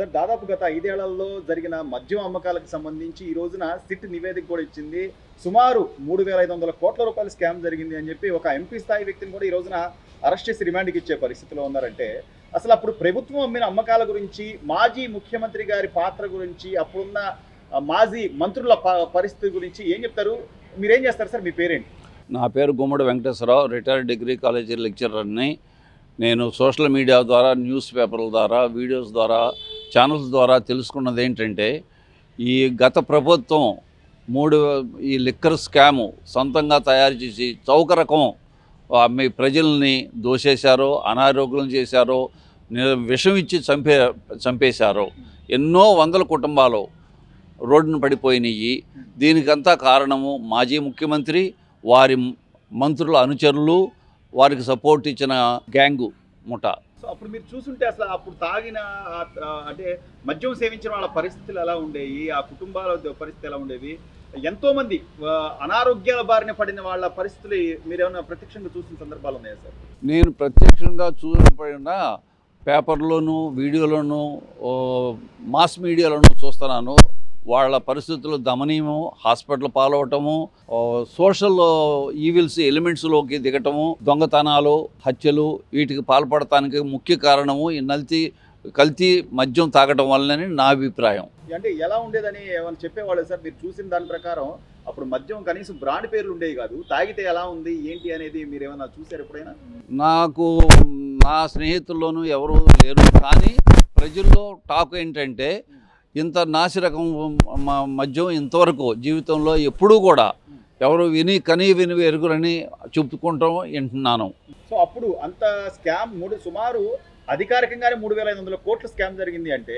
Sir దాదాపు గత 5 ఏళ్లలో జరిగిన మద్యం అమ్మకాలకు సంబంధించి ఈ రోజున సిట్ నివేదిక కూడా ఇచ్చింది. సుమారు 3,500 కోట్ల రూపాయల స్కామ్ జరిగింది అని చెప్పి ఒక ఎంపీ స్థాయి వ్యక్తిని కూడా ఈ రోజున అరెస్ట్ చేసి రిమాండ్కి ఇచ్చే పరిస్థితిలో ఉన్నారంటే అసలు అప్పుడు ప్రభుత్వం అమ్మిన అమ్మకాల గురించి, మాజీ ముఖ్యమంత్రి గారి పాత్ర గురించి, అప్పుడున్న మాజీ మంత్రుల పరిస్థితి గురించి ఏం చెప్తారు? మీరేం చేస్తారు సార్? మీ పేరేంటి? నా పేరు గుమ్మడి వెంకటేశ్వరరావు, రిటైర్డ్ డిగ్రీ కాలేజీ లెక్చరర్ని. నేను సోషల్ మీడియా ద్వారా, న్యూస్ పేపర్ల ద్వారా, వీడియోస్ ద్వారా, ఛానల్స్ ద్వారా తెలుసుకున్నది ఏంటంటే, ఈ గత ప్రభుత్వం ఈ లిక్కర్ స్కాము సొంతంగా తయారు చేసి చౌకరకం మీ ప్రజల్ని దోసేశారో, అనారోగ్యం చేశారో, విషం ఇచ్చి చంపేశారో. ఎన్నో వందల కుటుంబాలు రోడ్డున పడిపోయినాయి. దీనికంతా కారణము మాజీ ముఖ్యమంత్రి, వారి మంత్రుల అనుచరులు, వారికి సపోర్ట్ ఇచ్చిన గ్యాంగు ముఠా. సో అప్పుడు మీరు చూసుంటే అసలు అప్పుడు తాగిన అంటే మద్యం సేవించిన వాళ్ళ పరిస్థితులు ఎలా ఉండేవి, ఆ కుటుంబాల పరిస్థితి ఎలా ఉండేవి, ఎంతోమంది అనారోగ్యాల బారిన పడిన వాళ్ళ పరిస్థితులు మీరేమైనా ప్రత్యక్షంగా చూసిన సందర్భాలు ఉన్నాయా సార్? నేను ప్రత్యక్షంగా చూసిన పేపర్లోను, వీడియోలోను, మాస్ మీడియాలోను చూస్తున్నాను. వాళ్ళ పరిస్థితులు దమనీయము, హాస్పిటల్ పాలవటము, సోషల్ ఈవిల్స్ ఎలిమెంట్స్లోకి దిగటము, దొంగతనాలు, హత్యలు, వీటికి పాల్పడటానికి ముఖ్య కారణము ఈ కల్తీ మద్యం తాగటం వల్లనే నా అభిప్రాయం. అంటే ఎలా ఉండేదని ఏమైనా చెప్పేవాళ్ళు సార్? మీరు చూసిన దాని ప్రకారం అప్పుడు మద్యం కనీసం బ్రాండ్ పేర్లు ఉండేవి కాదు. తాగితే ఎలా ఉంది ఏంటి అనేది మీరు ఏమైనా చూసారు ఎప్పుడైనా? నాకు నా స్నేహితుల్లోనూ ఎవరు లేరు, కానీ ప్రజల్లో టాక్ ఏంటంటే ఇంత నాసిరకం మద్యం ఇంతవరకు జీవితంలో ఎప్పుడూ కూడా ఎవరు విని ఎరుగురని చెప్పుకుంటాం వింటున్నాను. సో అప్పుడు అంత స్కామ్ సుమారు అధికారికంగానే 3,500 కోట్ల స్కామ్ జరిగింది అంటే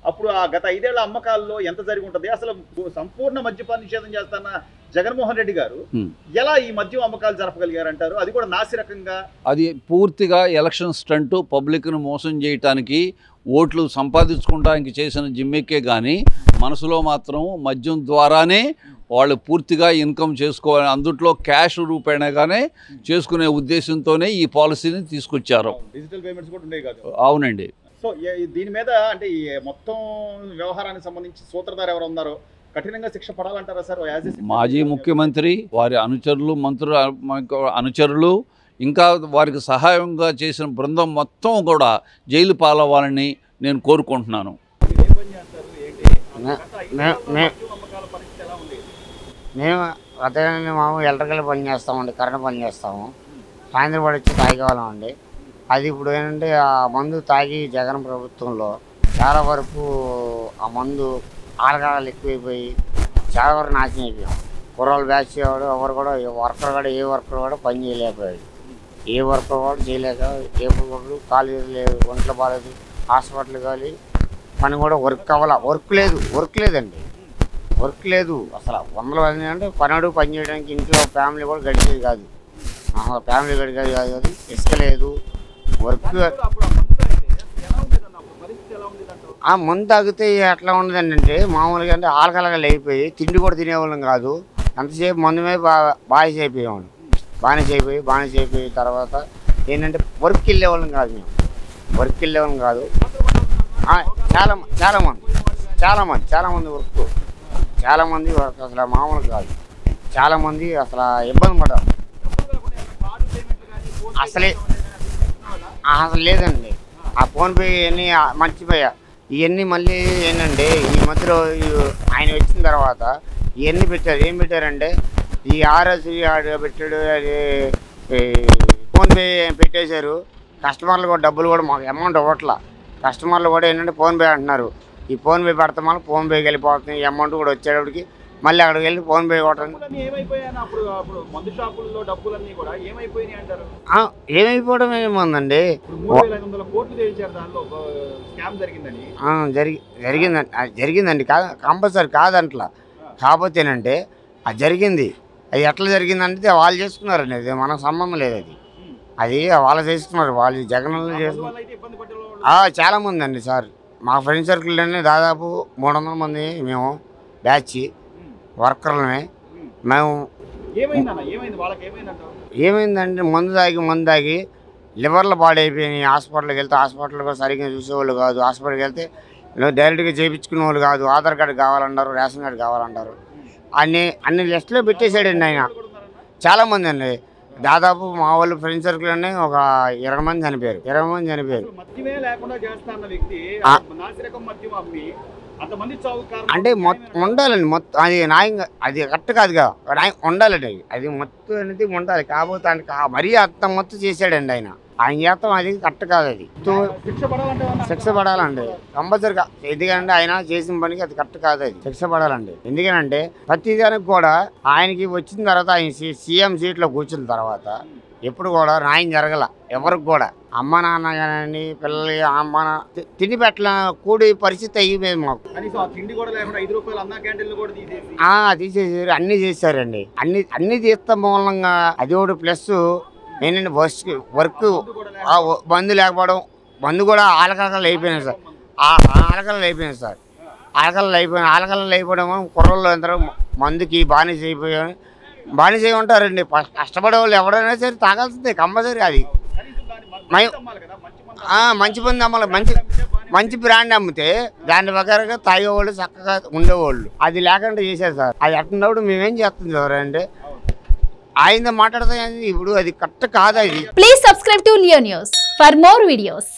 అప్పుడు ఆ గత 5 ఏళ్ల అమ్మకాల్లో ఎంత జరిగి ఉంటుంది? అసలు సంపూర్ణ మద్యపాన నిషేధం చేస్తున్న జగన్మోహన్ రెడ్డి గారు ఎలా ఈ మద్యం అమ్మకాలు జరపగలిగారంటారు? అది కూడా నాసిరకంగా. అది పూర్తిగా ఎలక్షన్ స్టంటు, పబ్లిక్ను మోసం చేయటానికి, ఓట్లు సంపాదించుకోవడానికి చేసిన జిమ్మెక్కే కానీ మనసులో మాత్రం మద్యం ద్వారానే వాళ్ళు పూర్తిగా ఇన్కమ్ చేసుకోవాలి, అందుట్లో క్యాష్ రూపేణగానే చేసుకునే ఉద్దేశంతోనే ఈ పాలసీని తీసుకొచ్చారు. డిజిటల్ పేమెంట్స్ కూడా ఉండేవి కాదు. అవునండి. సో దీని మీద అంటే ఈ మొత్తం వ్యవహారానికి సంబంధించి సూత్రధారు ఎవరు ఉన్నారో కఠినంగా శిక్ష పడాలంటారా సార్? మాజీ ముఖ్యమంత్రి, వారి అనుచరులు, మంత్రుల అనుచరులు, ఇంకా వారికి సహాయంగా చేసిన బృందం మొత్తం కూడా జైలు పాలవ్వాలని నేను కోరుకుంటున్నాను. మేము అతని మామూలు ఎలక్ట్రికల్ పని చేస్తామండి, కరెంట్ పని చేస్తాము. సాయంత్రం పడి వచ్చి తాగేవాళ్ళం. అది ఇప్పుడు ఏంటంటే ఆ మందు తాగి జగన్ ప్రభుత్వంలో చాలా వరకు ఆ మందు ఆలగాలు ఎక్కువైపోయి చాలా వరకు నాశనం అయిపోయాం. కుర్రాళ్ళు బ్యాచ్ చేయవాడు ఎవరు కూడా, ఏ వర్కర్ కూడా పని చేయలేకపోయాడు. ఏ వర్కర్ కూడా చేయలేక ఎప్పుడు కాలేజీ లేదు, ఒంట్లో బాగాలేదు, హాస్పిటల్ కావాలి, పని కూడా వర్క్ లేదండి. వర్క్ లేదు అసలు. 100 మంది అంటే పని చేయడానికి ఇంట్లో ఫ్యామిలీ కూడా గడిచేది కాదు. ఫ్యామిలీ గడిచేది కాదు. అది ఇసుక లేదు, వర్క్. ఆ మందు తాగితే ఎట్లా ఉండదండి అంటే మామూలుగా అంటే ఆలకలగలు అయిపోయి తిండి కూడా తినేవాళ్ళం కాదు. ఎంతసేపు మందు మీద బానిస అయిపోయేవాళ్ళం. బానిస అయిపోయి తర్వాత ఏంటంటే వర్క్ వెళ్ళేవాళ్ళం కాదు. మేము వర్క్ వెళ్ళేవాళ్ళం కాదు. చాలామంది వర్క్ అసలు మామూలు కాదు. చాలామంది అసలు ఇబ్బంది పడ్డారు. అసలు లేదండి. ఆ ఫోన్పే ఇవన్నీ మర్చిపోయా. ఇవన్నీ మళ్ళీ ఏంటంటే ఈ మధ్యలో ఆయన వచ్చిన తర్వాత ఇవన్నీ పెట్టారు. ఏం పెట్టారంటే ఈ ఆర్ఎస్ పెట్టాడు, అది ఫోన్పే పెట్టేశారు. కస్టమర్లు కూడా డబ్బులు కూడా మాకు అమౌంట్ ఇవ్వట్లా. కస్టమర్లు కూడా ఏంటంటే ఫోన్పే అంటున్నారు. ఈ ఫోన్పే పెడతాం వల్ల ఫోన్పేకి వెళ్ళిపోతుంది. ఈ అమౌంట్ కూడా వచ్చేటప్పటికి మళ్ళీ అక్కడికి వెళ్ళి ఫోన్పే కొట్టండి. ఏమైపోవడం ఏముందండి, జరిగిందండి. కంపల్సరీ కాదంట్లా. కాకపోతేనంటే అది జరిగింది. అది ఎట్లా జరిగిందంటే వాళ్ళు చేసుకున్నారండి. అది మనకు సంబంధం లేదు. అది వాళ్ళు చేసుకున్నారు. వాళ్ళు జగన్ చేసుకున్నారు. చాలామంది అండి సార్. మా ఫ్రెండ్ సర్కిల్లోనే దాదాపు 300 మంది మేము బ్యాచ్ వర్కర్లమే. మేము ఏమైందంటే మందు తాగి లివర్లో పాడైపోయినాయి. హాస్పిటల్కి వెళ్తే హాస్పిటల్ కూడా సరిగ్గా చూసేవాళ్ళు కాదు. హాస్పిటల్కి వెళ్తే డైరెక్ట్గా చేయించుకునే వాళ్ళు కాదు. ఆధార్ కార్డు కావాలన్నారు, రేషన్ కార్డు కావాలన్నారు. అన్ని లిస్టులో పెట్టేశాడండి ఆయన. చాలామంది అండి, దాదాపు మా వాళ్ళు ఫ్రెండ్ సర్కిల్ అనే ఒక 20 మంది చనిపోయారు. 20 మంది చనిపోయారు. మద్యమే లేకుండా చేస్తా అన్న వ్యక్తి నాసిరకం మద్యం అమ్మి అంతమంది చావు కారణం అంటే ఉండాలండి. మొత్తం అది న్యాయంగా, అది కరెక్ట్ కాదుగా, ఉండాలండి. అది మొత్తం అనేది ఉండాలి. కాకపోతే మరీ అంత మొత్తం చేశాడండి ఆయన. ఆయన చేస్తాం అది కరెక్ట్ కాదు. అది శిక్ష పడాలండి కంపల్సరిగా. ఎందుకంటే ఆయన చేసిన పనికి అది కరెక్ట్ కాదు. అది శిక్ష పడాలండి. ఎందుకంటే ప్రతిదానికి కూడా ఆయనకి వచ్చిన తర్వాత, ఆయన సీఎం సీట్లో కూర్చున్న తర్వాత ఎప్పుడు కూడా న్యాయం జరగల ఎవరికి కూడా. అమ్మ నాన్న కానీ పిల్లలు అమ్మ తిండి పెట్టల కూడి పరిస్థితి అయ్యేది మాకు. తీసేసారు, అన్ని చేశారండి. అన్ని తీస్తాం మూలంగా అది ఒకటి. ప్లస్ ఏంటంటే వర్క్ బంద్ లేకపోవడం, బంద్ కూడా ఆలకలకలు అయిపోయినాయి సార్. ఆలకలలు అయిపోయినాయి సార్. ఆలకలలు అయిపోవడం కుర్రోళ్ళు అందరూ మందుకి బానిస అయిపోయారు. బానిస ఉంటారండి. కష్టపడే వాళ్ళు ఎవరైనా సరే తాగాల్సిందే కంపల్సరీ. అది మంచి మంది అమ్మాలి. మంచి బ్రాండ్ అమ్మితే దాని ప్రకారంగా తాగేవాళ్ళు చక్కగా ఉండేవాళ్ళు. అది లేకుండా చేశారు సార్. అది అట్టినప్పుడు మేమేం చేస్తాం సార్ అంటే ఆయన మాట్లాడతా ఇప్పుడు అది కరెక్ట్ కాదు. అది please subscribe to Leo news for more videos.